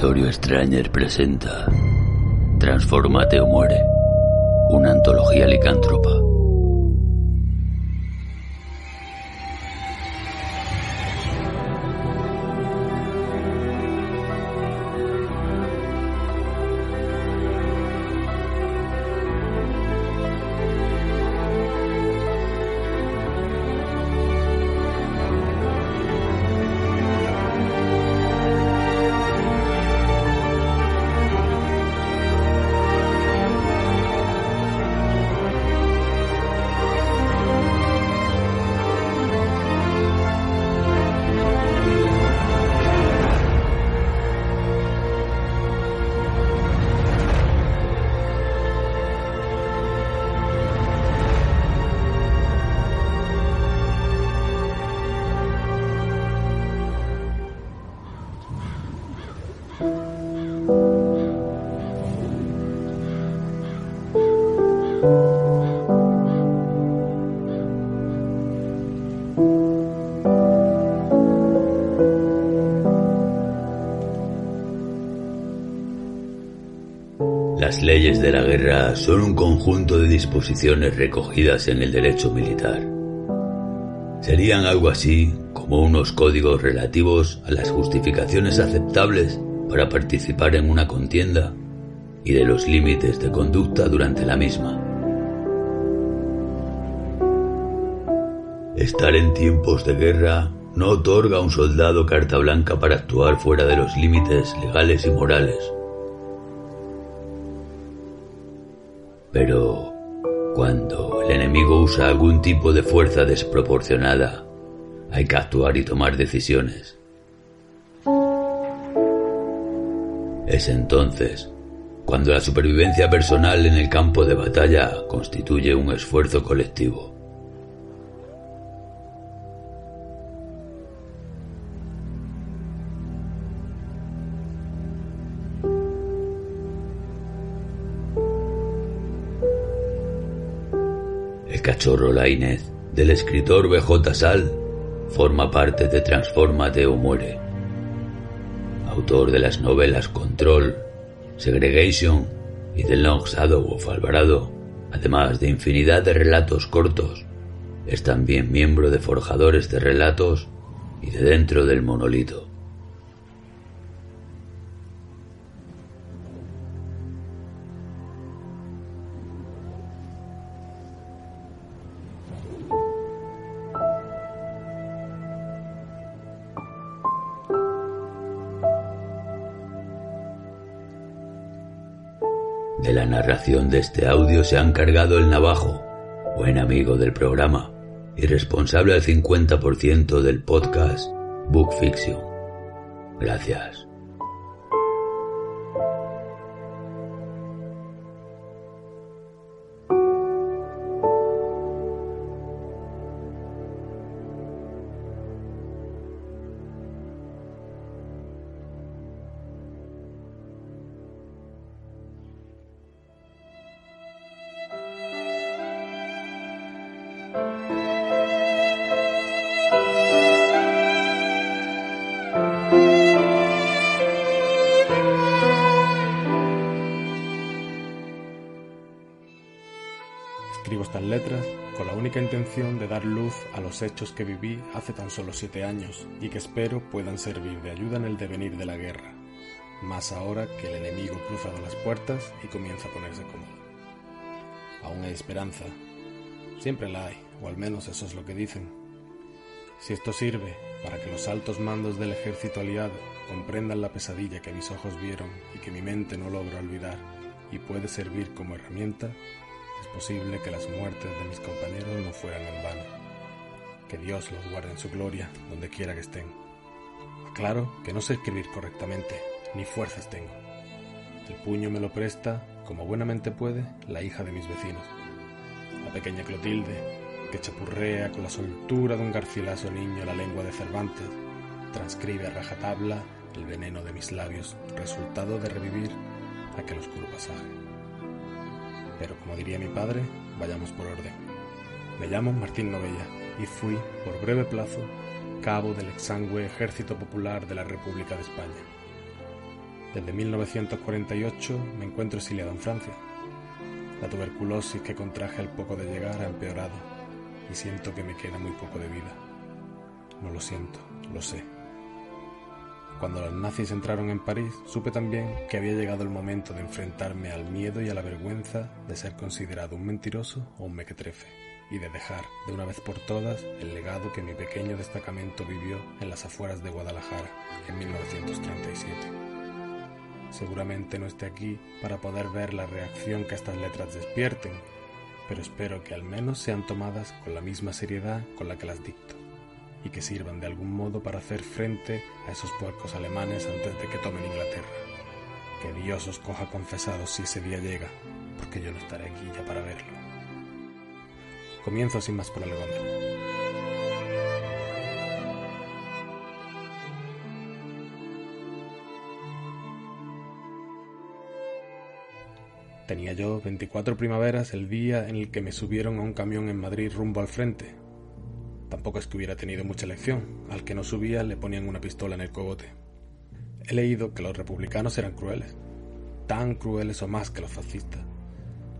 Territorio Stranger presenta Transfórmate o muere, una antología licántropa. Las leyes de la guerra son un conjunto de disposiciones recogidas en el derecho militar. Serían algo así como unos códigos relativos a las justificaciones aceptables para participar en una contienda y de los límites de conducta durante la misma. Estar en tiempos de guerra no otorga a un soldado carta blanca para actuar fuera de los límites legales y morales. Pero cuando el enemigo usa algún tipo de fuerza desproporcionada, hay que actuar y tomar decisiones. Es entonces cuando la supervivencia personal en el campo de batalla constituye un esfuerzo colectivo. El cachorro Laínez, del escritor B.J. Sal, forma parte de Transfórmate o muere. Autor de las novelas Control, Segregation y The Long Shadow of Alvarado, además de infinidad de relatos cortos, es también miembro de Forjadores de Relatos y de Dentro del Monolito. De la narración de este audio se ha encargado el Navajo, buen amigo del programa y responsable al 50% del podcast Book Fiction. Gracias. Escribo estas letras con la única intención de dar luz a los hechos que viví hace tan solo 7 años y que espero puedan servir de ayuda en el devenir de la guerra, más ahora que el enemigo ha cruzado las puertas y comienza a ponerse cómodo. Aún hay esperanza, siempre la hay, o al menos eso es lo que dicen. Si esto sirve para que los altos mandos del ejército aliado comprendan la pesadilla que mis ojos vieron y que mi mente no logra olvidar, y puede servir como herramienta, es posible que las muertes de mis compañeros no fueran en vano. Que Dios los guarde en su gloria, donde quiera que estén. Aclaro que no sé escribir correctamente, ni fuerzas tengo. El puño me lo presta, como buenamente puede, la hija de mis vecinos. La pequeña Clotilde, que chapurrea con la soltura de un garcilaso niño la lengua de Cervantes, transcribe a rajatabla el veneno de mis labios, resultado de revivir aquel oscuro pasaje. Pero como diría mi padre, vayamos por orden. Me llamo Martín Novella y fui, por breve plazo, cabo del exangüe Ejército Popular de la República de España. Desde 1948 me encuentro exiliado en Francia. La tuberculosis que contraje al poco de llegar ha empeorado y siento que me queda muy poco de vida. No lo siento, lo sé. Cuando los nazis entraron en París, supe también que había llegado el momento de enfrentarme al miedo y a la vergüenza de ser considerado un mentiroso o un mequetrefe, y de dejar, de una vez por todas, el legado que mi pequeño destacamento vivió en las afueras de Guadalajara en 1937. Seguramente no esté aquí para poder ver la reacción que estas letras despierten, pero espero que al menos sean tomadas con la misma seriedad con la que las dicto, y que sirvan de algún modo para hacer frente a esos puercos alemanes antes de que tomen Inglaterra. Que Dios os coja confesados si ese día llega, porque yo no estaré aquí ya para verlo. Comienzo sin más por Alejandro. Tenía yo 24 primaveras el día en el que me subieron a un camión en Madrid rumbo al frente. Tampoco es que hubiera tenido mucha elección. Al que no subía le ponían una pistola en el cogote. He leído que los republicanos eran crueles, tan crueles o más que los fascistas.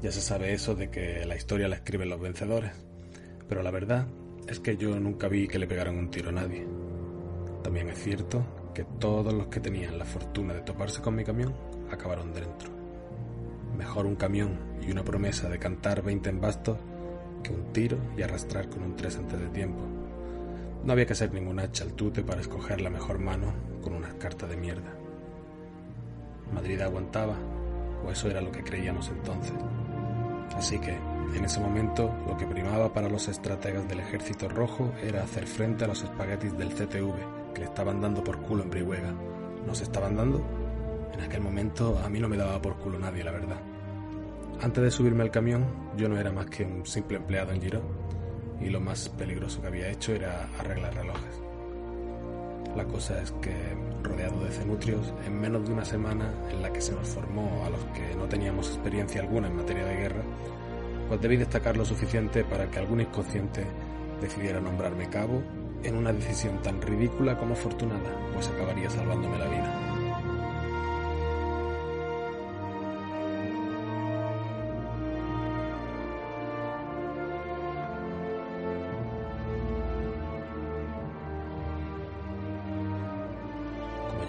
Ya se sabe eso de que la historia la escriben los vencedores, pero la verdad es que yo nunca vi que le pegaran un tiro a nadie. También es cierto que todos los que tenían la fortuna de toparse con mi camión acabaron dentro. Mejor un camión y una promesa de cantar 20 en bastos que un tiro y arrastrar con un 3 antes de tiempo. No había que ser ningún hacha al tute para escoger la mejor mano con unas cartas de mierda. Madrid aguantaba, o eso era lo que creíamos entonces. Así que, en ese momento, lo que primaba para los estrategas del Ejército Rojo era hacer frente a los espaguetis del CTV, que le estaban dando por culo en Brihuega. ¿Nos estaban dando? En aquel momento a mí no me daba por culo nadie, la verdad. Antes de subirme al camión, yo no era más que un simple empleado en Giró, y lo más peligroso que había hecho era arreglar relojes. La cosa es que, rodeado de cenutrios, en menos de una semana en la que se nos formó a los que no teníamos experiencia alguna en materia de guerra, pues debí destacar lo suficiente para que algún inconsciente decidiera nombrarme cabo en una decisión tan ridícula como afortunada, pues acabaría salvándome la vida.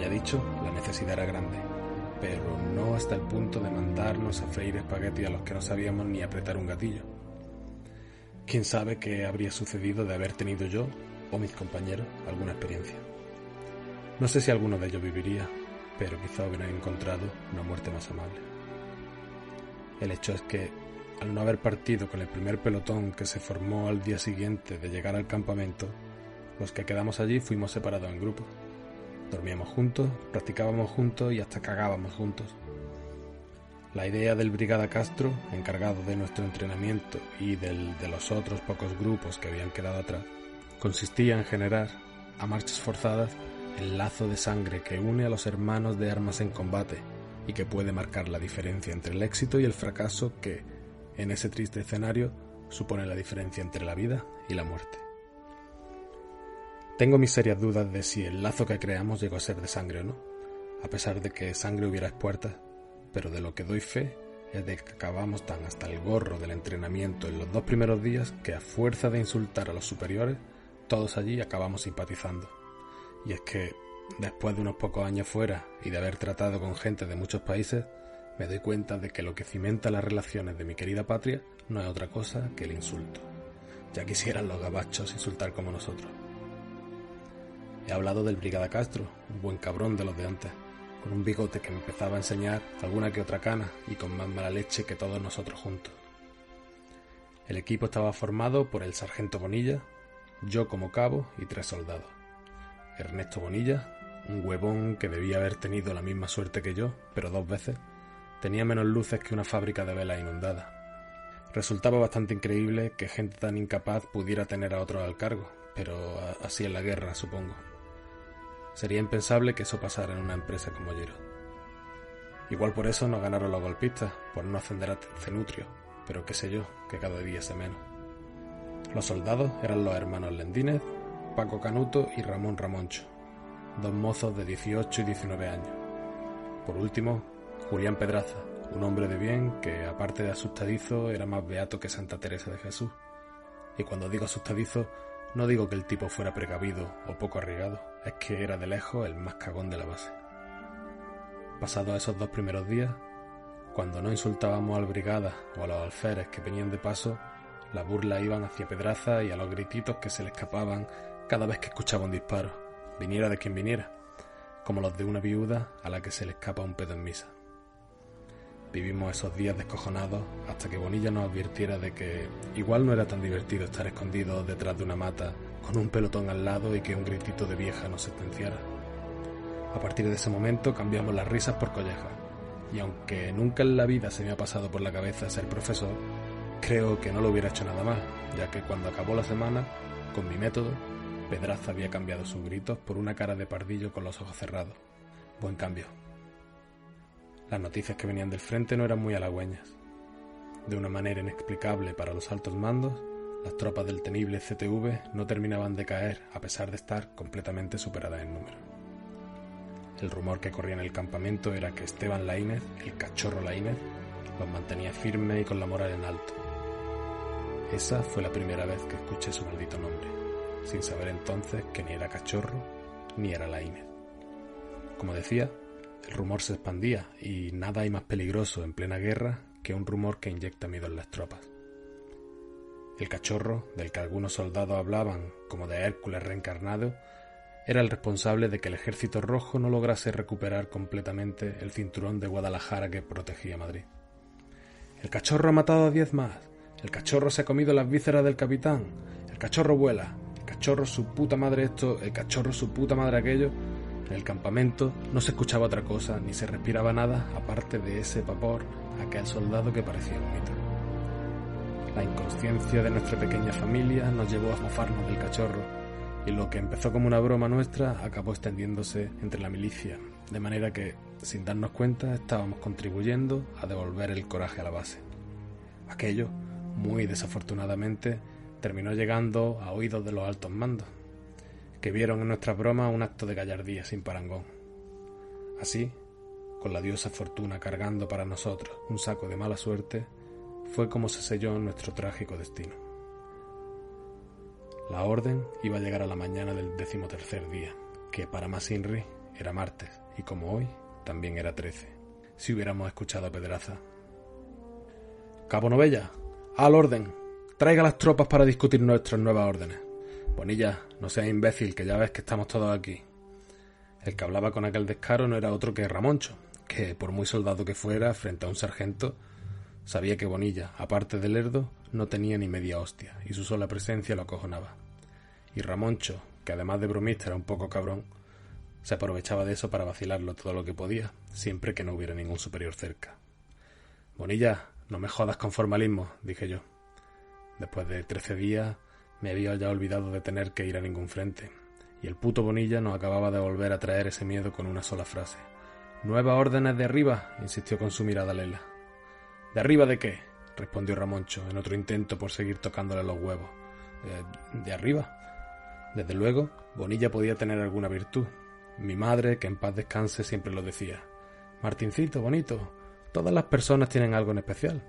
Ya dicho, la necesidad era grande, pero no hasta el punto de mandarnos a freír espagueti a los que no sabíamos ni apretar un gatillo. ¿Quién sabe qué habría sucedido de haber tenido yo, o mis compañeros, alguna experiencia? No sé si alguno de ellos viviría, pero quizá hubieran encontrado una muerte más amable. El hecho es que, al no haber partido con el primer pelotón que se formó al día siguiente de llegar al campamento, los que quedamos allí fuimos separados en grupos. Dormíamos juntos, practicábamos juntos y hasta cagábamos juntos. La idea del Brigada Castro, encargado de nuestro entrenamiento y del de los otros pocos grupos que habían quedado atrás, consistía en generar, a marchas forzadas, el lazo de sangre que une a los hermanos de armas en combate y que puede marcar la diferencia entre el éxito y el fracaso que, en ese triste escenario, supone la diferencia entre la vida y la muerte. Tengo mis serias dudas de si el lazo que creamos llegó a ser de sangre o no, a pesar de que sangre hubiera expuertas, pero de lo que doy fe es de que acabamos tan hasta el gorro del entrenamiento en los 2 primeros días que a fuerza de insultar a los superiores, todos allí acabamos simpatizando. Y es que, después de unos pocos años fuera y de haber tratado con gente de muchos países, me doy cuenta de que lo que cimenta las relaciones de mi querida patria no es otra cosa que el insulto. Ya quisieran los gabachos insultar como nosotros. He hablado del Brigada Castro, un buen cabrón de los de antes, con un bigote que me empezaba a enseñar alguna que otra cana y con más mala leche que todos nosotros juntos. El equipo estaba formado por el sargento Bonilla, yo como cabo y 3 soldados. Ernesto Bonilla, un huevón que debía haber tenido la misma suerte que yo, pero 2 veces, tenía menos luces que una fábrica de velas inundada. Resultaba bastante increíble que gente tan incapaz pudiera tener a otros al cargo, pero así es la guerra, supongo. Sería impensable que eso pasara en una empresa como Giró. Igual por eso nos ganaron los golpistas, por no ascender a Cenutrio, pero qué sé yo, que cada día sé menos. Los soldados eran los hermanos Lendínez, Paco Canuto y Ramón Ramoncho, 2 mozos de 18 y 19 años. Por último, Julián Pedraza, un hombre de bien que, aparte de asustadizo, era más beato que Santa Teresa de Jesús. Y cuando digo asustadizo, no digo que el tipo fuera precavido o poco arriesgado, es que era de lejos el más cagón de la base. Pasados esos 2 primeros días, cuando no insultábamos al brigada o a los alférez que venían de paso, las burlas iban hacia Pedraza y a los grititos que se le escapaban cada vez que escuchaba un disparo, viniera de quien viniera, como los de una viuda a la que se le escapa un pedo en misa. Vivimos esos días descojonados hasta que Bonilla nos advirtiera de que igual no era tan divertido estar escondidos detrás de una mata con un pelotón al lado y que un gritito de vieja nos sentenciara. A partir de ese momento cambiamos las risas por collejas, y aunque nunca en la vida se me ha pasado por la cabeza ser profesor, creo que no lo hubiera hecho nada más, ya que cuando acabó la semana, con mi método, Pedraza había cambiado sus gritos por una cara de pardillo con los ojos cerrados. Buen cambio. Las noticias que venían del frente no eran muy halagüeñas. De una manera inexplicable para los altos mandos, las tropas del temible CTV no terminaban de caer a pesar de estar completamente superadas en número. El rumor que corría en el campamento era que Esteban Laínez, el cachorro Laínez, los mantenía firmes y con la moral en alto. Esa fue la primera vez que escuché su maldito nombre, sin saber entonces que ni era cachorro ni era Laínez. Como decía, el rumor se expandía y nada hay más peligroso en plena guerra que un rumor que inyecta miedo en las tropas. El cachorro, del que algunos soldados hablaban como de Hércules reencarnado, era el responsable de que el Ejército Rojo no lograse recuperar completamente el cinturón de Guadalajara que protegía Madrid. El cachorro ha matado a 10 más, el cachorro se ha comido las vísceras del capitán, el cachorro vuela, el cachorro su puta madre esto, el cachorro su puta madre aquello. En el campamento no se escuchaba otra cosa ni se respiraba nada aparte de ese vapor a aquel soldado que parecía un mito. La inconsciencia de nuestra pequeña familia nos llevó a mofarnos del cachorro, y lo que empezó como una broma nuestra acabó extendiéndose entre la milicia, de manera que, sin darnos cuenta, estábamos contribuyendo a devolver el coraje a la base. Aquello, muy desafortunadamente, terminó llegando a oídos de los altos mandos, que vieron en nuestras bromas un acto de gallardía sin parangón. Así, con la diosa fortuna cargando para nosotros un saco de mala suerte, fue como se selló nuestro trágico destino. La orden iba a llegar a la mañana del 13º día, que para más Inri era martes, y como hoy, también era 13, si hubiéramos escuchado a Pedraza. «Cabo Novella, al orden, traiga las tropas para discutir nuestras nuevas órdenes. Bonilla, no seas imbécil, que ya ves que estamos todos aquí». El que hablaba con aquel descaro no era otro que Ramoncho, que, por muy soldado que fuera, frente a un sargento, sabía que Bonilla, aparte de lerdo, no tenía ni media hostia, y su sola presencia lo acojonaba. Y Ramoncho, que además de bromista era un poco cabrón, se aprovechaba de eso para vacilarlo todo lo que podía, siempre que no hubiera ningún superior cerca. «Bonilla, no me jodas con formalismo», dije yo. Después de 13 días me había ya olvidado de tener que ir a ningún frente, y el puto Bonilla nos acababa de volver a traer ese miedo con una sola frase. «Nuevas órdenes de arriba», insistió con su mirada lela. «¿De arriba de qué?», respondió Ramoncho, en otro intento por seguir tocándole los huevos. «¿De arriba?». Desde luego, Bonilla podía tener alguna virtud. Mi madre, que en paz descanse, siempre lo decía. «Martincito, bonito, todas las personas tienen algo en especial.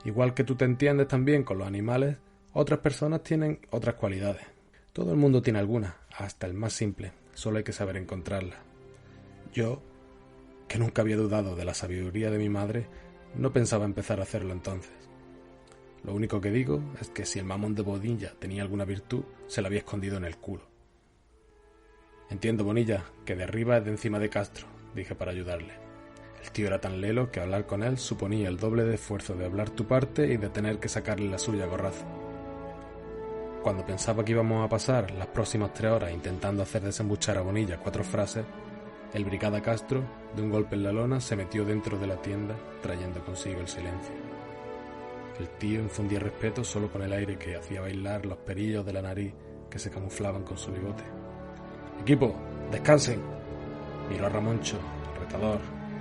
Igual que tú te entiendes también con los animales, otras personas tienen otras cualidades. Todo el mundo tiene algunas, hasta el más simple, solo hay que saber encontrarlas». Yo, que nunca había dudado de la sabiduría de mi madre, no pensaba empezar a hacerlo entonces. Lo único que digo es que si el mamón de Bonilla tenía alguna virtud, se la había escondido en el culo. «Entiendo, Bonilla, que de arriba es de encima de Castro», dije para ayudarle. El tío era tan lelo que hablar con él suponía el doble de esfuerzo de hablar tu parte y de tener que sacarle la suya a gorrazo. Cuando pensaba que íbamos a pasar las próximas 3 horas intentando hacer desembuchar a Bonilla 4 frases, el brigada Castro, de un golpe en la lona, se metió dentro de la tienda, trayendo consigo el silencio. El tío infundía respeto solo con el aire que hacía bailar los perillos de la nariz que se camuflaban con su bigote. «Equipo, descansen». Miró a Ramoncho, retador,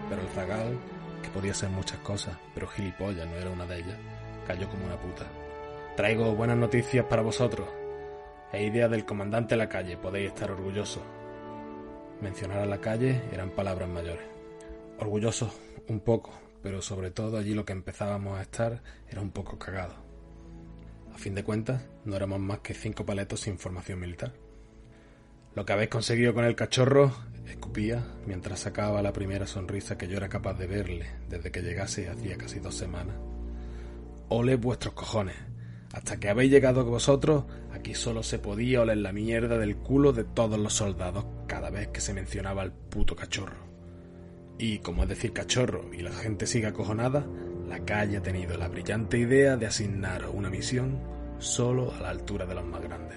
pero el zagal, que podía ser muchas cosas, pero gilipollas no era una de ellas, cayó como una puta. «Traigo buenas noticias para vosotros. Es idea del comandante Lacalle, podéis estar orgullosos». Mencionar a Lacalle eran palabras mayores. Orgullosos un poco, pero sobre todo allí lo que empezábamos a estar era un poco cagados. A fin de cuentas, no éramos más que 5 paletos sin formación militar. Lo que habéis conseguido con el cachorro, escupía mientras sacaba la primera sonrisa que yo era capaz de verle desde que llegase hacía casi 2 semanas. Ole vuestros cojones. Hasta que habéis llegado vosotros, aquí solo se podía oler la mierda del culo de todos los soldados cada vez que se mencionaba al puto cachorro. Y como es decir cachorro y la gente sigue acojonada, la calle ha tenido la brillante idea de asignar una misión solo a la altura de los más grandes.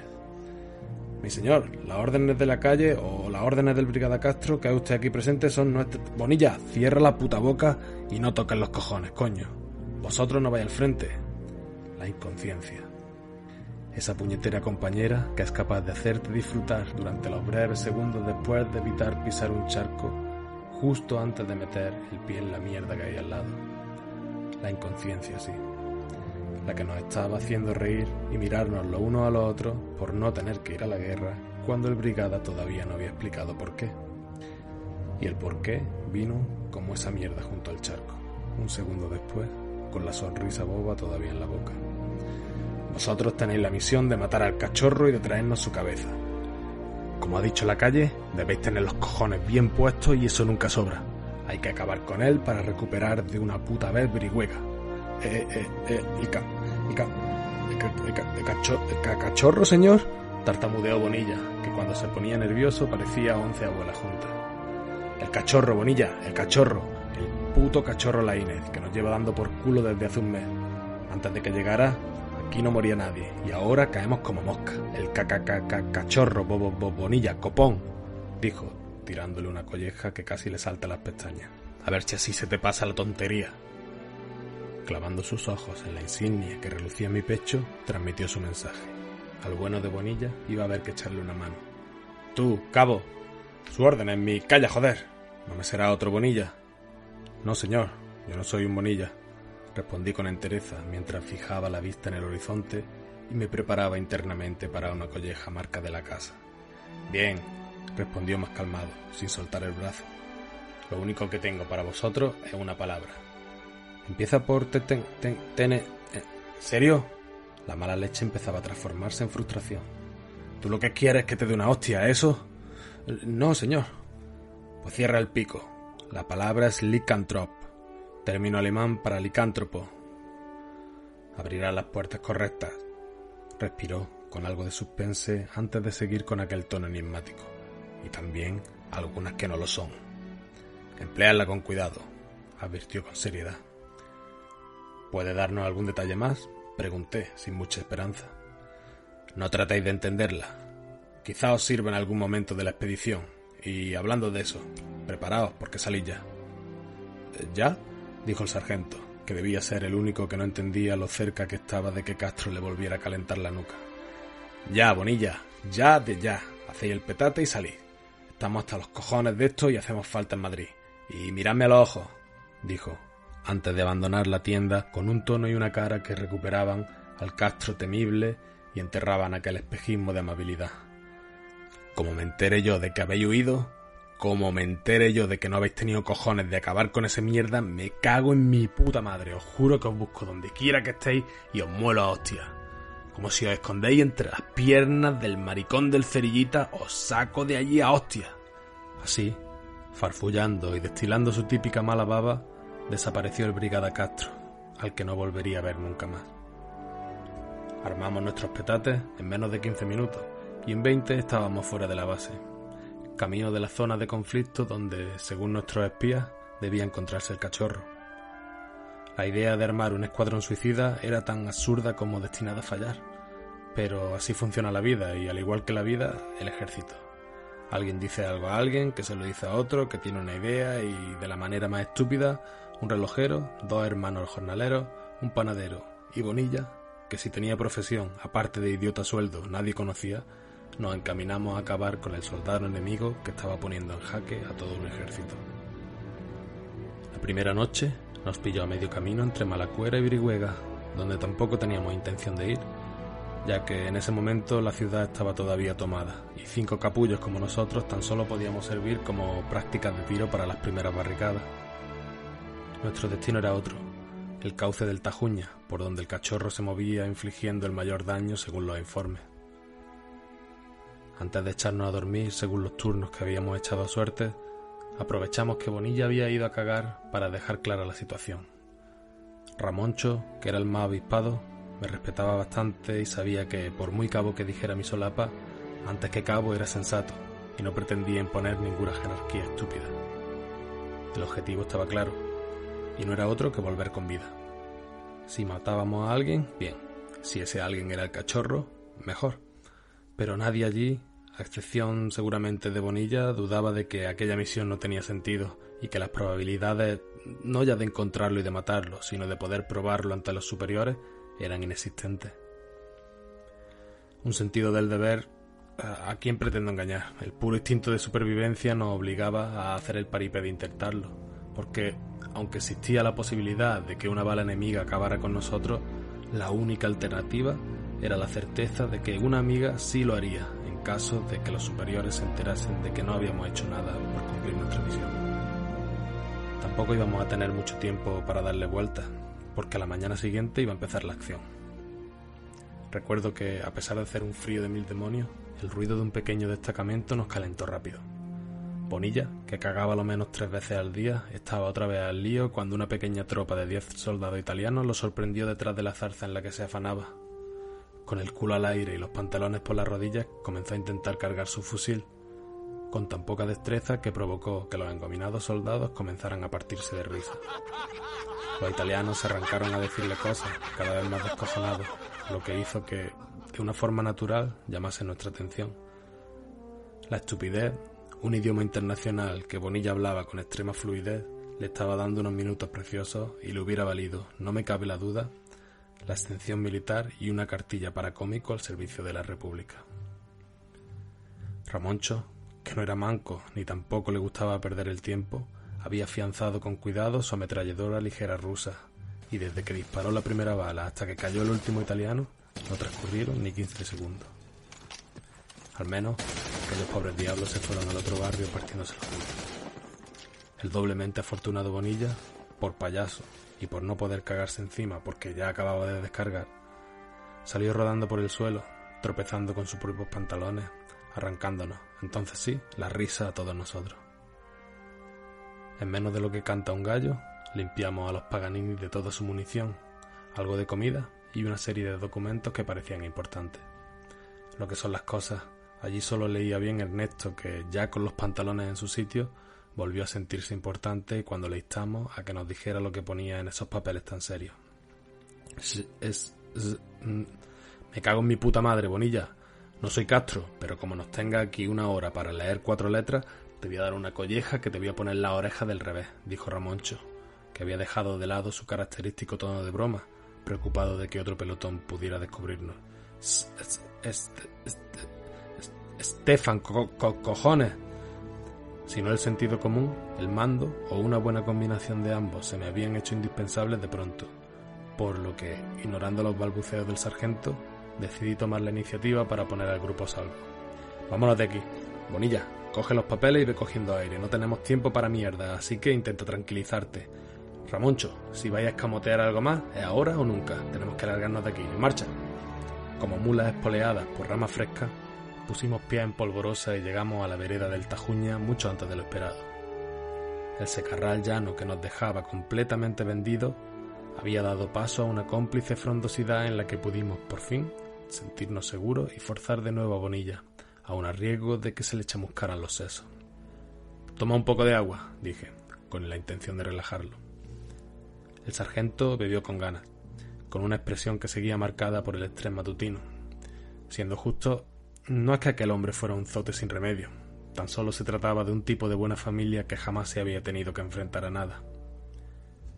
Mi señor, las órdenes de la calle o las órdenes del Brigada Castro que hay usted aquí presente son nuestras... Bonilla, cierra la puta boca y no toques los cojones, coño. Vosotros no vais al frente. La inconsciencia. Esa puñetera compañera que es capaz de hacerte disfrutar durante los breves segundos después de evitar pisar un charco justo antes de meter el pie en la mierda que hay al lado. La inconsciencia, sí. La que nos estaba haciendo reír y mirarnos los unos a los otros por no tener que ir a la guerra cuando el Brigada todavía no había explicado por qué. Y el por qué vino como esa mierda junto al charco, un segundo después, con la sonrisa boba todavía en la boca. Vosotros tenéis la misión de matar al cachorro y de traernos su cabeza. Como ha dicho la calle, debéis tener los cojones bien puestos y eso nunca sobra. Hay que acabar con él para recuperar de una puta vez Brihuega. ¿Cachorro, señor? Tartamudeó Bonilla, que cuando se ponía nervioso parecía 11 abuelas juntas. El cachorro, Bonilla, el cachorro. El puto cachorro Laínez, que nos lleva dando por culo desde hace un mes. Antes de que llegara, aquí no moría nadie, y ahora caemos como mosca. El cachorro, Bonilla, copón, dijo, tirándole una colleja que casi le salta las pestañas. A ver si así se te pasa la tontería. Clavando sus ojos en la insignia que relucía en mi pecho, transmitió su mensaje. Al bueno de Bonilla iba a haber que echarle una mano. Tú, cabo, su orden es mi... ¡Calla, joder! ¿No me será otro Bonilla? No, señor, yo no soy un Bonilla, respondí con entereza mientras fijaba la vista en el horizonte y me preparaba internamente para una colleja marca de la casa. Bien, respondió más calmado, sin soltar el brazo. Lo único que tengo para vosotros es una palabra. Empieza por ¿Serio? La mala leche empezaba a transformarse en frustración. ¿Tú lo que quieres es que te dé una hostia, eso? No, señor. Pues cierra el pico. La palabra es Lycanthrope, término alemán para licántropo. Abrirá las puertas correctas. Respiró con algo de suspense antes de seguir con aquel tono enigmático. Y también algunas que no lo son. Empléala con cuidado, advirtió con seriedad. ¿Puede darnos algún detalle más? Pregunté, sin mucha esperanza. No tratéis de entenderla. Quizá os sirva en algún momento de la expedición. Y hablando de eso, preparaos porque salís ya. ¿Ya? Dijo el sargento, que debía ser el único que no entendía lo cerca que estaba de que Castro le volviera a calentar la nuca. Ya, Bonilla, ya de ya. Hacéis el petate y salís. Estamos hasta los cojones de esto y hacemos falta en Madrid. Y miradme a los ojos, dijo, antes de abandonar la tienda con un tono y una cara que recuperaban al Castro temible y enterraban aquel espejismo de amabilidad. Como me entere yo de que habéis huido, como me entere yo de que no habéis tenido cojones de acabar con esa mierda, me cago en mi puta madre. Os juro que os busco donde quiera que estéis y os muelo a hostias. Como si os escondéis entre las piernas del maricón del Cerillita, os saco de allí a hostias. Así, farfullando y destilando su típica mala baba, desapareció el Brigada Castro, al que no volvería a ver nunca más. Armamos nuestros petates en menos de 15 minutos y en 20 estábamos fuera de la base, camino de la zona de conflicto donde, según nuestros espías, debía encontrarse el cachorro. La idea de armar un escuadrón suicida era tan absurda como destinada a fallar, pero así funciona la vida y, al igual que la vida, el ejército. Alguien dice algo a alguien, que se lo dice a otro, que tiene una idea y, de la manera más estúpida, un relojero, 2 hermanos jornaleros, un panadero y Bonilla, que si tenía profesión, aparte de idiota sueldo, nadie conocía, nos encaminamos a acabar con el soldado enemigo que estaba poniendo en jaque a todo un ejército. La primera noche nos pilló a medio camino entre Malacuera y Brihuega, donde tampoco teníamos intención de ir, ya que en ese momento la ciudad estaba todavía tomada y 5 capullos como nosotros tan solo podíamos servir como prácticas de tiro para las primeras barricadas. Nuestro destino era otro, el cauce del Tajuña, por donde el cachorro se movía infligiendo el mayor daño según los informes. Antes de echarnos a dormir, según los turnos que habíamos echado a suerte, aprovechamos que Bonilla había ido a cagar para dejar clara la situación. Ramoncho, que era el más avispado, me respetaba bastante y sabía que, por muy cabo que dijera mi solapa, antes que cabo era sensato y no pretendía imponer ninguna jerarquía estúpida. El objetivo estaba claro, y no era otro que volver con vida. Si matábamos a alguien, bien. Si ese alguien era el cachorro, mejor. Pero nadie allí, a excepción seguramente de Bonilla, dudaba de que aquella misión no tenía sentido y que las probabilidades, no ya de encontrarlo y de matarlo, sino de poder probarlo ante los superiores, eran inexistentes. Un sentido del deber, ¿a quién pretendo engañar? El puro instinto de supervivencia nos obligaba a hacer el paripé de intentarlo, porque, aunque existía la posibilidad de que una bala enemiga acabara con nosotros, la única alternativa era la certeza de que una amiga sí lo haría, en caso de que los superiores se enterasen de que no habíamos hecho nada por cumplir nuestra misión. Tampoco íbamos a tener mucho tiempo para darle vueltas, porque a la mañana siguiente iba a empezar la acción. Recuerdo que, a pesar de hacer un frío de 1000 demonios, el ruido de un pequeño destacamento nos calentó rápido. Bonilla, que cagaba lo menos 3 veces al día, estaba otra vez al lío cuando una pequeña tropa de 10 soldados italianos lo sorprendió detrás de la zarza en la que se afanaba. Con el culo al aire y los pantalones por las rodillas, comenzó a intentar cargar su fusil, con tan poca destreza que provocó que los engominados soldados comenzaran a partirse de risa. Los italianos se arrancaron a decirle cosas, cada vez más descojonados, lo que hizo que, de una forma natural, llamase nuestra atención. La estupidez, un idioma internacional que Bonilla hablaba con extrema fluidez, le estaba dando unos minutos preciosos y le hubiera valido, no me cabe la duda, la extensión militar y una cartilla para cómico al servicio de la República. Ramoncho, que no era manco ni tampoco le gustaba perder el tiempo, había afianzado con cuidado su ametralladora ligera rusa, y desde que disparó la primera bala hasta que cayó el último italiano, no transcurrieron ni 15 segundos. Al menos, aquellos pobres diablos se fueron al otro barrio partiéndose el culo. El doblemente afortunado Bonilla, por payaso y por no poder cagarse encima porque ya acababa de descargar, salió rodando por el suelo, tropezando con sus propios pantalones, arrancándonos, entonces sí, la risa a todos nosotros. En menos de lo que canta un gallo, limpiamos a los Paganini de toda su munición, algo de comida y una serie de documentos que parecían importantes. Lo que son las cosas, allí solo leía bien Ernesto, que ya con los pantalones en su sitio, volvió a sentirse importante cuando le instamos a que nos dijera lo que ponía en esos papeles tan serios. Me cago en mi puta madre, Bonilla. No soy Castro, pero como nos tenga aquí una hora para leer 4 letras, te voy a dar una colleja que te voy a poner la oreja del revés, dijo Ramoncho, que había dejado de lado su característico tono de broma, preocupado de que otro pelotón pudiera descubrirnos. Estefan, cojones. Si no el sentido común, el mando o una buena combinación de ambos se me habían hecho indispensables de pronto, por lo que, ignorando los balbuceos del sargento, decidí tomar la iniciativa para poner al grupo a salvo. Vámonos de aquí. Bonilla, coge los papeles y ve cogiendo aire. No tenemos tiempo para mierda, así que intenta tranquilizarte. Ramoncho, si vais a escamotear algo más, es ahora o nunca. Tenemos que largarnos de aquí. ¡En marcha! Como mulas espoleadas por ramas frescas, pusimos pie en polvorosa y llegamos a la vereda del Tajuña mucho antes de lo esperado. El secarral llano que nos dejaba completamente vendidos había dado paso a una cómplice frondosidad en la que pudimos, por fin, sentirnos seguros y forzar de nuevo a Bonilla, aun a riesgo de que se le chamuscaran los sesos. «Toma un poco de agua», dije, con la intención de relajarlo. El sargento bebió con ganas, con una expresión que seguía marcada por el estrés matutino. Siendo justo, no es que aquel hombre fuera un zote sin remedio, tan solo se trataba de un tipo de buena familia que jamás se había tenido que enfrentar a nada.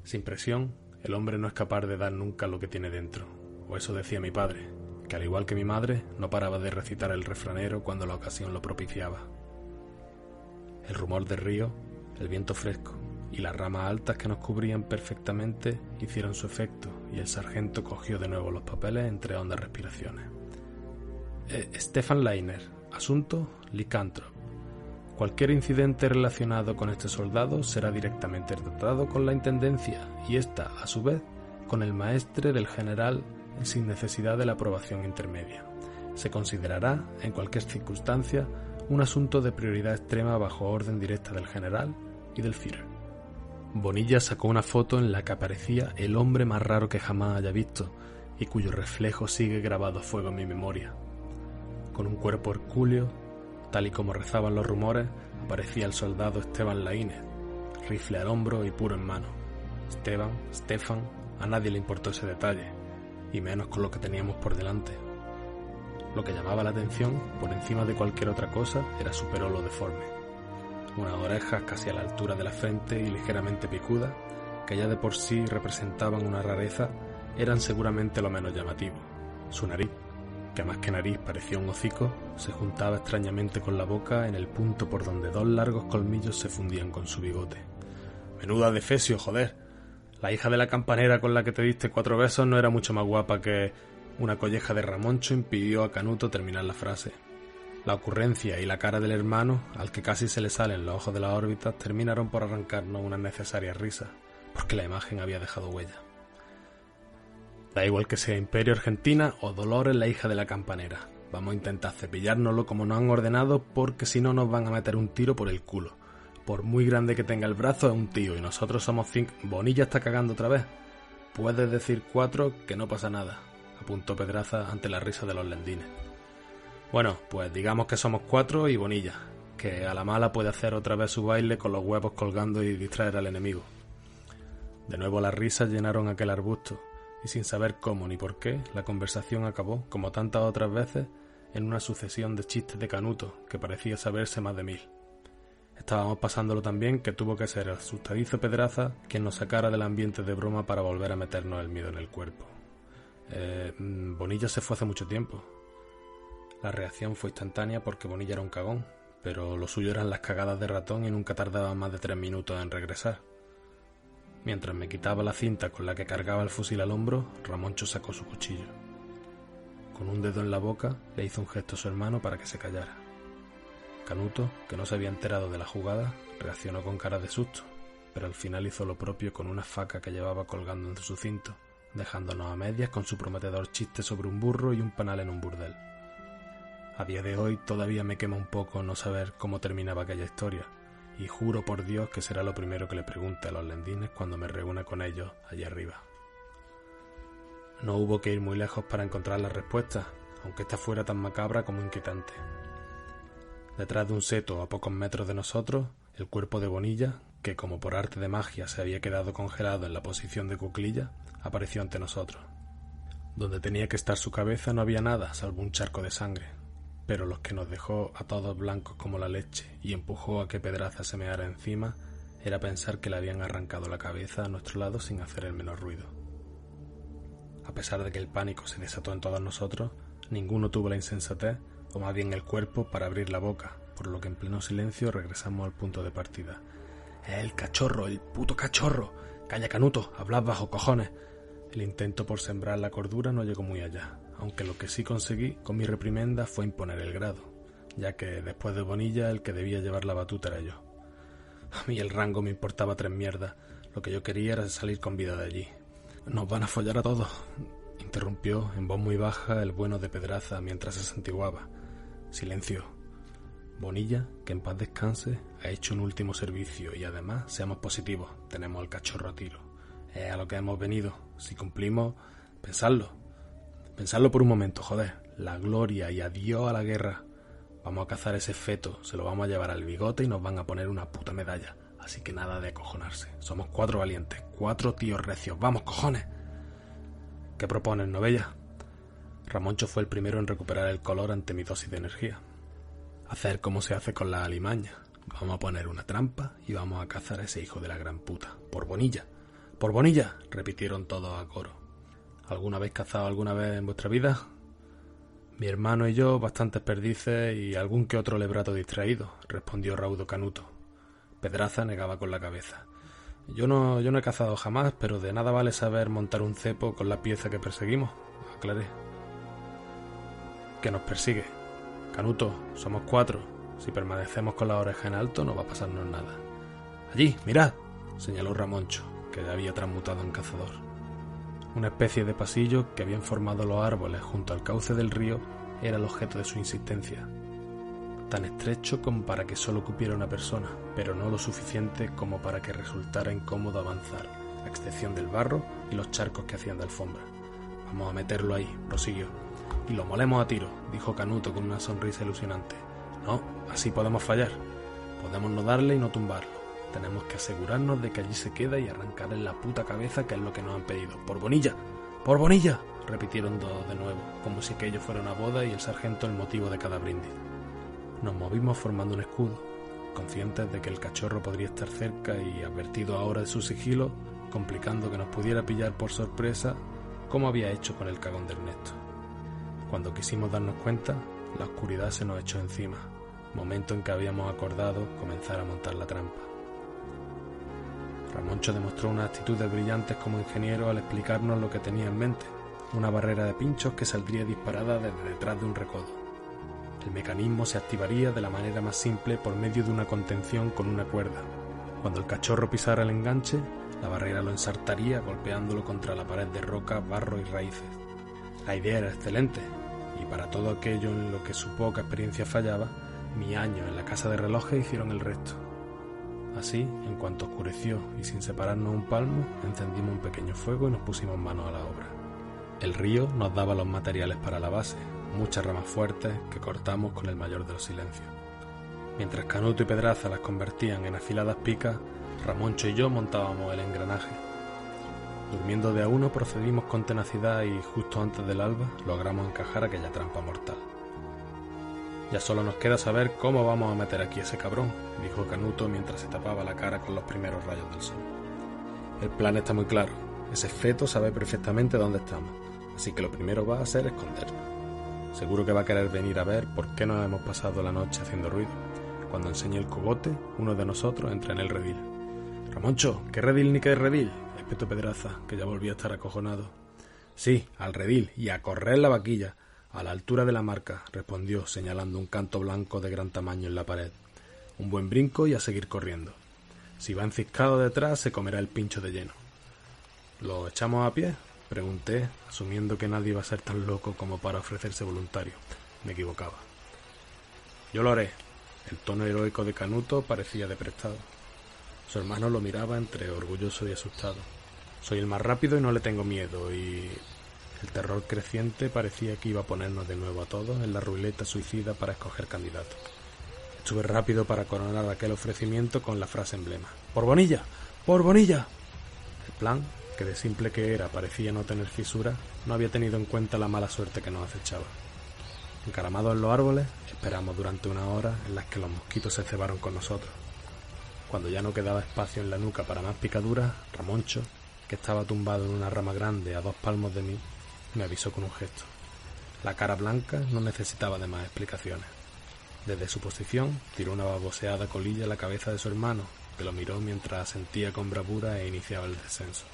Sin presión, el hombre no es capaz de dar nunca lo que tiene dentro, o eso decía mi padre, que al igual que mi madre, no paraba de recitar el refranero cuando la ocasión lo propiciaba. El rumor del río, el viento fresco y las ramas altas que nos cubrían perfectamente hicieron su efecto y el sargento cogió de nuevo los papeles entre hondas respiraciones. Stefan Leiner, asunto Lycanthrope. Cualquier incidente relacionado con este soldado será directamente tratado con la intendencia y ésta, a su vez, con el maestre del general sin necesidad de la aprobación intermedia. Se considerará, en cualquier circunstancia, un asunto de prioridad extrema bajo orden directa del general y del Führer. Bonilla sacó una foto en la que aparecía el hombre más raro que jamás haya visto y cuyo reflejo sigue grabado a fuego en mi memoria. Con un cuerpo hercúleo, tal y como rezaban los rumores, aparecía el soldado Esteban Laínez, rifle al hombro y puro en mano. Stefan, a nadie le importó ese detalle, y menos con lo que teníamos por delante. Lo que llamaba la atención, por encima de cualquier otra cosa, era su perolo deforme. Unas orejas casi a la altura de la frente y ligeramente picudas, que ya de por sí representaban una rareza, eran seguramente lo menos llamativo. Su nariz, que más que nariz parecía un hocico, se juntaba extrañamente con la boca en el punto por donde dos largos colmillos se fundían con su bigote. «Menuda defesio, joder. La hija de la campanera con la que te diste 4 besos no era mucho más guapa que...». Una colleja de Ramoncho impidió a Canuto terminar la frase. La ocurrencia y la cara del hermano, al que casi se le salen los ojos de las órbitas, terminaron por arrancarnos unas necesarias risas, porque la imagen había dejado huella. Da igual que sea Imperio Argentina o Dolores la hija de la campanera. Vamos a intentar cepillárnoslo como nos han ordenado, porque si no nos van a meter un tiro por el culo. Por muy grande que tenga el brazo es un tío y nosotros somos 5. Bonilla está cagando otra vez. Puedes decir 4 que no pasa nada, apuntó Pedraza ante la risa de los lendines. Bueno, pues digamos que somos 4 y Bonilla, que a la mala puede hacer otra vez su baile con los huevos colgando y distraer al enemigo. De nuevo las risas llenaron aquel arbusto, y sin saber cómo ni por qué, la conversación acabó, como tantas otras veces, en una sucesión de chistes de Canuto que parecía saberse más de 1000. Estábamos pasándolo tan bien que tuvo que ser el asustadizo Pedraza quien nos sacara del ambiente de broma para volver a meternos el miedo en el cuerpo. Bonilla se fue hace mucho tiempo. La reacción fue instantánea porque Bonilla era un cagón, pero lo suyo eran las cagadas de ratón y nunca tardaba más de 3 minutos en regresar. Mientras me quitaba la cinta con la que cargaba el fusil al hombro, Ramoncho sacó su cuchillo. Con un dedo en la boca le hizo un gesto a su hermano para que se callara. Canuto, que no se había enterado de la jugada, reaccionó con cara de susto, pero al final hizo lo propio con una faca que llevaba colgando en su cinto, dejándonos a medias con su prometedor chiste sobre un burro y un panal en un burdel. A día de hoy todavía me quema un poco no saber cómo terminaba aquella historia, y juro por Dios que será lo primero que le pregunte a los lendines cuando me reúna con ellos allí arriba. No hubo que ir muy lejos para encontrar la respuesta, aunque esta fuera tan macabra como inquietante. Detrás de un seto a pocos metros de nosotros, el cuerpo de Bonilla, que como por arte de magia se había quedado congelado en la posición de cuclilla, apareció ante nosotros. Donde tenía que estar su cabeza no había nada salvo un charco de sangre, pero los que nos dejó a todos blancos como la leche y empujó a que Pedraza se meara encima era pensar que le habían arrancado la cabeza a nuestro lado sin hacer el menor ruido. A pesar de que el pánico se desató en todos nosotros, ninguno tuvo la insensatez, o más bien el cuerpo, para abrir la boca, por lo que en pleno silencio regresamos al punto de partida. ¡El cachorro! ¡El puto cachorro! ¡Calla, Canuto! ¡Hablad bajo, cojones! El intento por sembrar la cordura no llegó muy allá, aunque lo que sí conseguí con mi reprimenda fue imponer el grado, ya que después de Bonilla el que debía llevar la batuta era yo. A mí el rango me importaba 3 mierdas, lo que yo quería era salir con vida de allí. «Nos van a follar a todos», interrumpió en voz muy baja el bueno de Pedraza mientras se santiguaba. Silencio. Bonilla, que en paz descanse, ha hecho un último servicio y además, seamos positivos, tenemos al cachorro a tiro. Es a lo que hemos venido. Si cumplimos, pensadlo por un momento, joder. La gloria y adiós a la guerra. Vamos a cazar ese feto, se lo vamos a llevar al bigote y nos van a poner una puta medalla. Así que nada de acojonarse. Somos 4 valientes, 4 tíos recios. ¡Vamos, cojones! ¿Qué propones, novella? Ramoncho fue el primero en recuperar el color ante mi dosis de energía. Hacer como se hace con la alimaña. Vamos a poner una trampa y vamos a cazar a ese hijo de la gran puta. ¡Por Bonilla! ¡Por Bonilla!, repitieron todos a coro. ¿Alguna vez cazado alguna vez en vuestra vida? Mi hermano y yo, bastantes perdices y algún que otro lebrato distraído, respondió raudo Canuto. Pedraza negaba con la cabeza. Yo no he cazado jamás, pero de nada vale saber montar un cepo con la pieza que perseguimos, aclaré. ¿Qué nos persigue? Canuto, somos 4. Si permanecemos con la oreja en alto no va a pasarnos nada. «Allí, mirad», señaló Ramoncho, que ya había transmutado en cazador. Una especie de pasillo que habían formado los árboles junto al cauce del río era el objeto de su insistencia. Tan estrecho como para que solo cupiera una persona, pero no lo suficiente como para que resultara incómodo avanzar, a excepción del barro y los charcos que hacían de alfombra. «Vamos a meterlo ahí», prosiguió. «Y lo molemos a tiro», dijo Canuto con una sonrisa ilusionante. «No, así podemos fallar. Podemos no darle y no tumbarlo. Tenemos que asegurarnos de que allí se queda y arrancarle la puta cabeza, que es lo que nos han pedido. ¡Por Bonilla! ¡Por Bonilla!», repitieron todos de nuevo, como si aquello fuera una boda y el sargento el motivo de cada brindis. Nos movimos formando un escudo, conscientes de que el cachorro podría estar cerca y, advertido ahora de su sigilo, complicando que nos pudiera pillar por sorpresa, como había hecho con el cagón de Ernesto. Cuando quisimos darnos cuenta, la oscuridad se nos echó encima, momento en que habíamos acordado comenzar a montar la trampa. Ramoncho demostró unas actitudes brillantes como ingeniero al explicarnos lo que tenía en mente, una barrera de pinchos que saldría disparada desde detrás de un recodo. El mecanismo se activaría de la manera más simple por medio de una contención con una cuerda. Cuando el cachorro pisara el enganche, la barrera lo ensartaría golpeándolo contra la pared de roca, barro y raíces. La idea era excelente, y para todo aquello en lo que su poca experiencia fallaba, mis años en la casa de relojes hicieron el resto. Así, en cuanto oscureció y sin separarnos un palmo, encendimos un pequeño fuego y nos pusimos manos a la obra. El río nos daba los materiales para la base, muchas ramas fuertes que cortamos con el mayor de los silencios. Mientras Canuto y Pedraza las convertían en afiladas picas, Ramoncho y yo montábamos el engranaje. Durmiendo de a uno procedimos con tenacidad y, justo antes del alba, logramos encajar aquella trampa mortal. «Ya solo nos queda saber cómo vamos a meter aquí ese cabrón», dijo Canuto mientras se tapaba la cara con los primeros rayos del sol. «El plan está muy claro. Ese feto sabe perfectamente dónde estamos, así que lo primero va a ser escondernos. Seguro que va a querer venir a ver por qué nos hemos pasado la noche haciendo ruido. Cuando enseñe el cogote, uno de nosotros entra en el redil». «Ramoncho, ¿qué redil ni qué redil?», espetó Pedraza, que ya volvía a estar acojonado. «Sí, al redil, y a correr la vaquilla, a la altura de la marca», respondió, señalando un canto blanco de gran tamaño en la pared. «Un buen brinco y a seguir corriendo. Si va enciscado detrás, se comerá el pincho de lleno». «¿Lo echamos a pie?», pregunté, asumiendo que nadie iba a ser tan loco como para ofrecerse voluntario. Me equivocaba. «Yo lo haré». El tono heroico de Canuto parecía de prestado. Su hermano lo miraba entre orgulloso y asustado. «Soy el más rápido y no le tengo miedo, y...». El terror creciente parecía que iba a ponernos de nuevo a todos en la ruleta suicida para escoger candidatos. Estuve rápido para coronar aquel ofrecimiento con la frase emblema: «¡Por Bonilla! ¡Por Bonilla!». El plan, que de simple que era parecía no tener fisura, no había tenido en cuenta la mala suerte que nos acechaba. Encaramados en los árboles, esperamos durante una hora en las que los mosquitos se cebaron con nosotros. Cuando ya no quedaba espacio en la nuca para más picaduras, Ramoncho, que estaba tumbado en una rama grande a 2 palmos de mí, me avisó con un gesto. La cara blanca no necesitaba de más explicaciones. Desde su posición tiró una baboseada colilla a la cabeza de su hermano, que lo miró mientras asentía con bravura e iniciaba el descenso.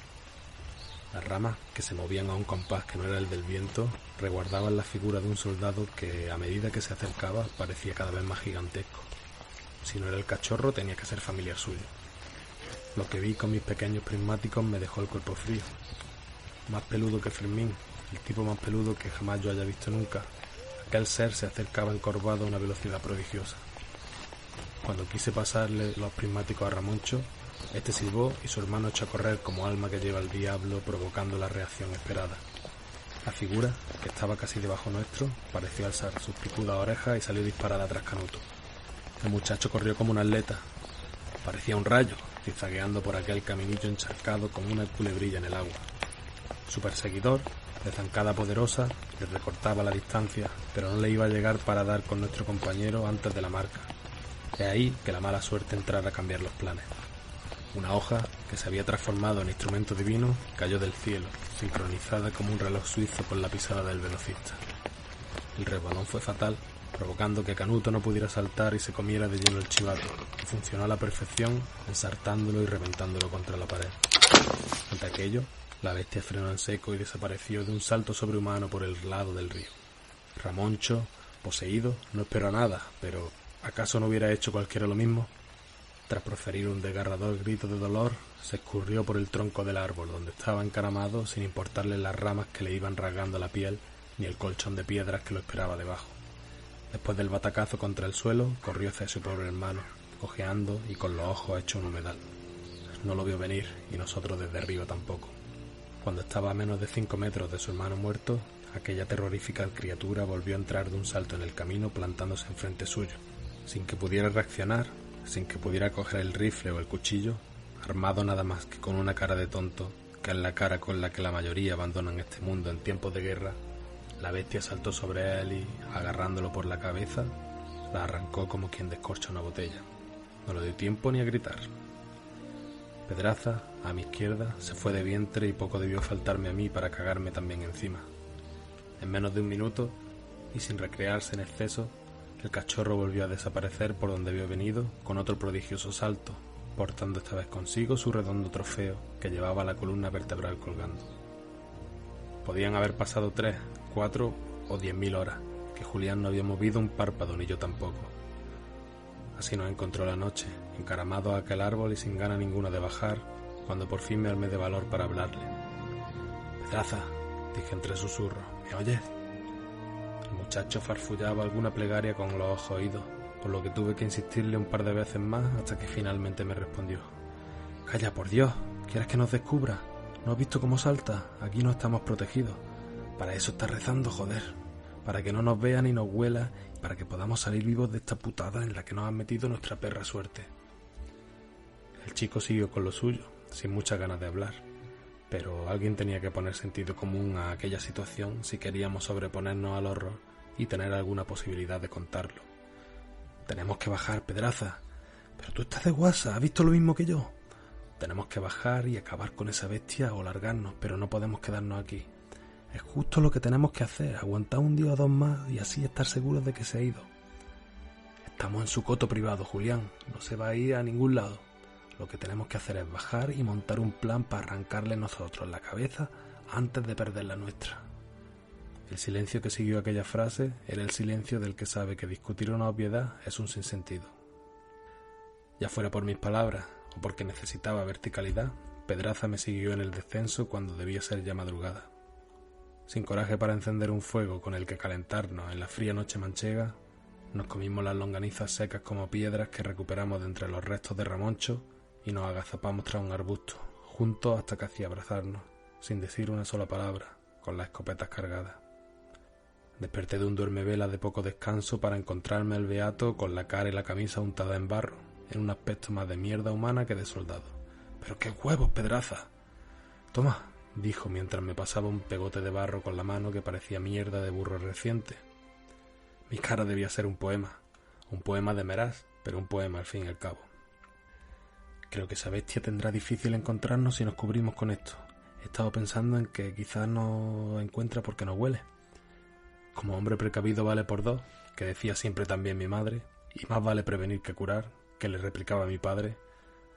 Las ramas, que se movían a un compás que no era el del viento, resguardaban la figura de un soldado que, a medida que se acercaba, parecía cada vez más gigantesco. Si no era el cachorro, tenía que ser familiar suyo. Lo que vi con mis pequeños prismáticos me dejó el cuerpo frío. Más peludo que Fermín, el tipo más peludo que jamás yo haya visto nunca, aquel ser se acercaba encorvado a una velocidad prodigiosa. Cuando quise pasarle los prismáticos a Ramoncho, este silbó y su hermano echó a correr como alma que lleva el diablo, provocando la reacción esperada. La figura, que estaba casi debajo nuestro, pareció alzar sus picudas orejas y salió disparada tras Canuto. El muchacho corrió como un atleta. Parecía un rayo, zigzagueando por aquel caminillo encharcado como una culebrilla en el agua. Su perseguidor, de zancada poderosa, le recortaba la distancia, pero no le iba a llegar para dar con nuestro compañero antes de la marca. De ahí que la mala suerte entrara a cambiar los planes. Una hoja, que se había transformado en instrumento divino, cayó del cielo, sincronizada como un reloj suizo con la pisada del velocista. El resbalón fue fatal, provocando que Canuto no pudiera saltar y se comiera de lleno el chivato, que funcionó a la perfección, ensartándolo y reventándolo contra la pared. Ante aquello, la bestia frenó en seco y desapareció de un salto sobrehumano por el lado del río. Ramoncho, poseído, no esperó nada, pero ¿Acaso no hubiera hecho cualquiera lo mismo? Tras proferir un desgarrador grito de dolor, se escurrió por el tronco del árbol donde estaba encaramado sin importarle las ramas que le iban rasgando la piel ni el colchón de piedras que lo esperaba debajo. Después del batacazo contra el suelo, corrió hacia su pobre hermano, cojeando y con los ojos hechos un humedal. No lo vio venir y nosotros desde arriba tampoco. Cuando estaba a menos de 5 metros de su hermano muerto, aquella terrorífica criatura volvió a entrar de un salto en el camino plantándose enfrente suyo, sin que pudiera reaccionar, sin que pudiera coger el rifle o el cuchillo, armado nada más que con una cara de tonto, que es la cara con la que la mayoría abandonan este mundo en tiempos de guerra. La bestia saltó sobre él y, agarrándolo por la cabeza, la arrancó como quien descorcha una botella. No le dio tiempo ni a gritar. Pedraza, a mi izquierda, se fue de vientre y poco debió faltarme a mí para cagarme también encima. En menos de un minuto, y sin recrearse en exceso, el cachorro volvió a desaparecer por donde había venido con otro prodigioso salto, portando esta vez consigo su redondo trofeo que llevaba la columna vertebral colgando. Podían haber pasado 3, 4 o 10.000 horas, que Julián no había movido un párpado ni yo tampoco. Así nos encontró la noche, encaramados a aquel árbol y sin gana ninguna de bajar, cuando por fin me armé de valor para hablarle. «Pedraza», dije entre susurros, «¿me oyes?». El muchacho farfullaba alguna plegaria con los ojos oídos, por lo que tuve que insistirle un par de veces más hasta que finalmente me respondió. «Calla, por Dios, ¿quieres que nos descubra? ¿No has visto cómo salta? Aquí no estamos protegidos. Para eso estás rezando, joder. Para que no nos vea ni nos huela y para que podamos salir vivos de esta putada en la que nos han metido nuestra perra suerte». El chico siguió con lo suyo, sin muchas ganas de hablar, pero alguien tenía que poner sentido común a aquella situación si queríamos sobreponernos al horror y tener alguna posibilidad de contarlo. «Tenemos que bajar, Pedraza. Pero tú estás de guasa, ¿has visto lo mismo que yo? Tenemos que bajar y acabar con esa bestia o largarnos, pero no podemos quedarnos aquí. Es justo lo que tenemos que hacer, aguantar un día o 2 más y así estar seguros de que se ha ido. Estamos en su coto privado, Julián, no se va a ir a ningún lado. Lo que tenemos que hacer es bajar y montar un plan para arrancarle nosotros la cabeza antes de perder la nuestra». El silencio que siguió aquella frase era el silencio del que sabe que discutir una obviedad es un sinsentido. Ya fuera por mis palabras o porque necesitaba verticalidad, Pedraza me siguió en el descenso cuando debía ser ya madrugada. Sin coraje para encender un fuego con el que calentarnos en la fría noche manchega, nos comimos las longanizas secas como piedras que recuperamos de entre los restos de Ramoncho y nos agazapamos tras un arbusto, juntos hasta casi abrazarnos, sin decir una sola palabra, con las escopetas cargadas. Desperté de un duermevela de poco descanso para encontrarme al beato con la cara y la camisa untada en barro, en un aspecto más de mierda humana que de soldado. «¡Pero qué huevos, Pedraza!». «Toma», dijo mientras me pasaba un pegote de barro con la mano que parecía mierda de burro reciente. Mi cara debía ser un poema de Meraz, pero un poema al fin y al cabo. «Creo que esa bestia tendrá difícil encontrarnos si nos cubrimos con esto. He estado pensando en que quizás nos encuentra porque nos huele. Como hombre precavido vale por 2, que decía siempre también mi madre, y más vale prevenir que curar, que le replicaba mi padre,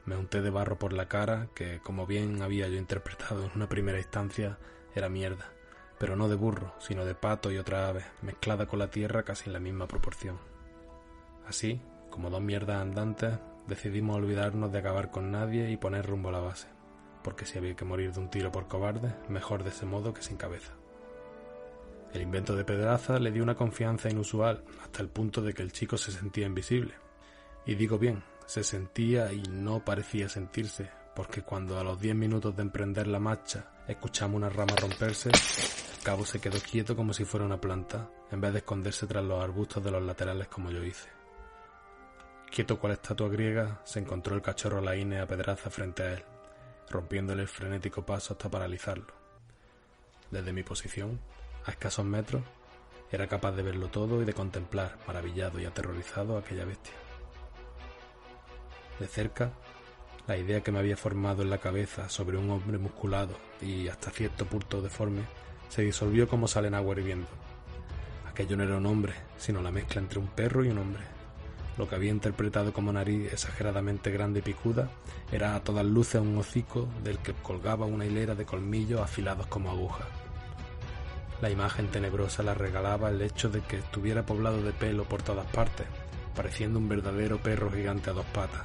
me unté de barro por la cara, que como bien había yo interpretado en una primera instancia, era mierda, pero no de burro, sino de pato y otra ave, mezclada con la tierra casi en la misma proporción. Así, como 2 mierdas andantes, decidimos olvidarnos de acabar con nadie y poner rumbo a la base, porque si había que morir de un tiro por cobarde, mejor de ese modo que sin cabeza. El invento de Pedraza le dio una confianza inusual, hasta el punto de que el chico se sentía invisible. Y digo bien, se sentía y no parecía sentirse, porque cuando a los 10 minutos de emprender la marcha escuchamos una rama romperse, el cabo se quedó quieto como si fuera una planta, en vez de esconderse tras los arbustos de los laterales como yo hice. Quieto cual estatua griega, se encontró el cachorro Laínez a Pedraza frente a él, rompiéndole el frenético paso hasta paralizarlo. Desde mi posición, a escasos metros, era capaz de verlo todo y de contemplar, maravillado y aterrorizado, aquella bestia. De cerca, la idea que me había formado en la cabeza sobre un hombre musculado y hasta cierto punto deforme se disolvió como sale en agua hirviendo. Aquello no era un hombre, sino la mezcla entre un perro y un hombre. Lo que había interpretado como nariz exageradamente grande y picuda era a todas luces un hocico del que colgaba una hilera de colmillos afilados como agujas. La imagen tenebrosa la regalaba el hecho de que estuviera poblado de pelo por todas partes, pareciendo un verdadero perro gigante a 2 patas,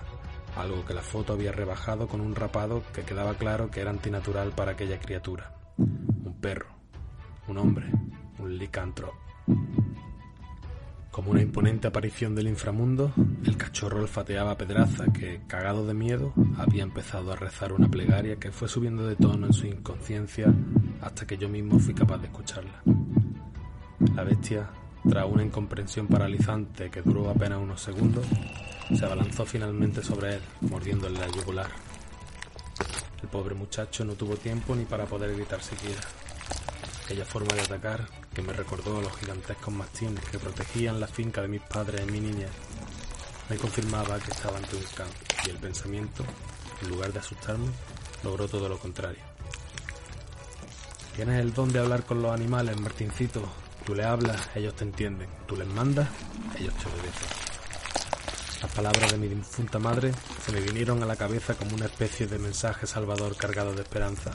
algo que la foto había rebajado con un rapado que quedaba claro que era antinatural para aquella criatura. Un perro, un hombre, un licántropo. Como una imponente aparición del inframundo, el cachorro olfateaba a Pedraza que, cagado de miedo, había empezado a rezar una plegaria que fue subiendo de tono en su inconsciencia hasta que yo mismo fui capaz de escucharla. La bestia, tras una incomprensión paralizante que duró apenas unos segundos, se abalanzó finalmente sobre él, mordiéndole la yugular. El pobre muchacho no tuvo tiempo ni para poder gritar siquiera. Aquella forma de atacar que me recordó a los gigantescos mastines que protegían la finca de mis padres en mi niñez me confirmaba que estaba ante un can, y el pensamiento, en lugar de asustarme, logró todo lo contrario. Tienes el don de hablar con los animales, Martincito. Tú les hablas, ellos te entienden. Tú les mandas, ellos te obedecen. Las palabras de mi difunta madre se me vinieron a la cabeza como una especie de mensaje salvador cargado de esperanza.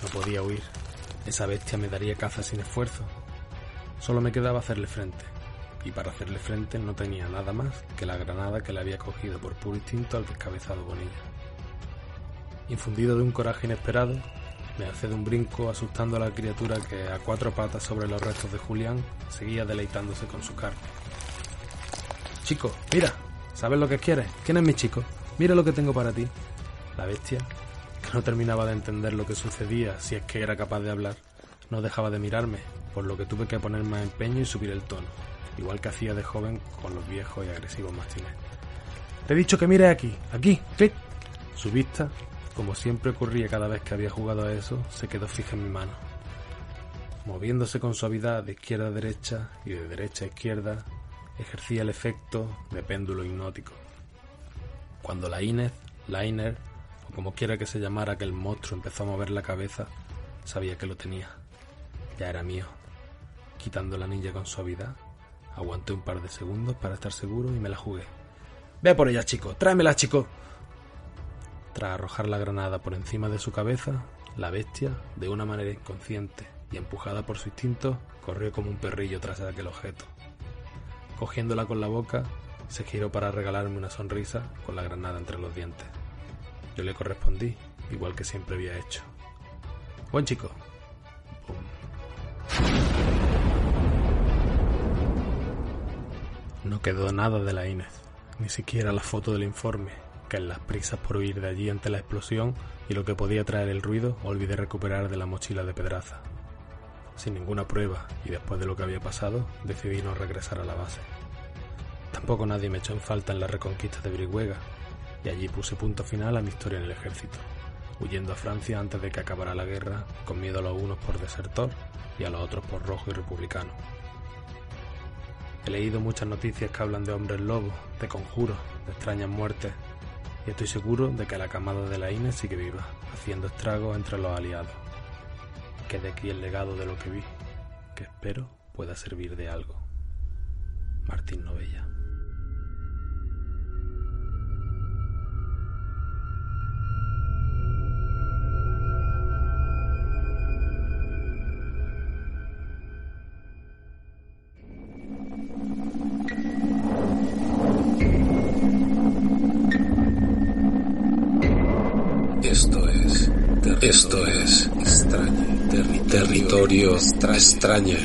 No podía huir. Esa bestia me daría caza sin esfuerzo. Solo me quedaba hacerle frente. Y para hacerle frente no tenía nada más que la granada que le había cogido por puro instinto al descabezado Bonilla. Infundido de un coraje inesperado, me alcé de un brinco asustando a la criatura que a 4 patas sobre los restos de Julián seguía deleitándose con su carne. Chico, mira, ¿sabes lo que quieres? ¿Quién es mi chico? Mira lo que tengo para ti. La bestia, que no terminaba de entender lo que sucedía si es que era capaz de hablar, no dejaba de mirarme, por lo que tuve que poner más empeño y subir el tono, igual que hacía de joven con los viejos y agresivos mastines. Te he dicho que mires aquí, clic. Su vista, como siempre ocurría cada vez que había jugado a eso, se quedó fija en mi mano. Moviéndose con suavidad de izquierda a derecha y de derecha a izquierda, ejercía el efecto de péndulo hipnótico. Cuando la Inés, Liner, o como quiera que se llamara aquel monstruo, empezó a mover la cabeza, sabía que lo tenía. Ya era mío. Quitando la anilla con suavidad, aguanté un par de segundos para estar seguro y me la jugué. ¡Ve por ella, chico! ¡Tráemela, chico! Tras arrojar la granada por encima de su cabeza, la bestia, de una manera inconsciente y empujada por su instinto, corrió como un perrillo tras aquel objeto. Cogiéndola con la boca, se giró para regalarme una sonrisa con la granada entre los dientes. Yo le correspondí, igual que siempre había hecho. ¡Buen chico! ¡Pum! No quedó nada de la Inés, ni siquiera la foto del informe, que en las prisas por huir de allí ante la explosión y lo que podía traer el ruido, olvidé recuperar de la mochila de Pedraza. Sin ninguna prueba, y después de lo que había pasado, decidí no regresar a la base. Tampoco nadie me echó en falta en la reconquista de Brihuega, y allí puse punto final a mi historia en el ejército, huyendo a Francia antes de que acabara la guerra, con miedo a los unos por desertor y a los otros por rojo y republicano. He leído muchas noticias que hablan de hombres lobos, de conjuros, de extrañas muertes, y estoy seguro de que la camada de la Inés sigue viva, haciendo estragos entre los aliados. Quede aquí el legado de lo que vi, que espero pueda servir de algo. Martín Novella. Esto es Territorio Stranger.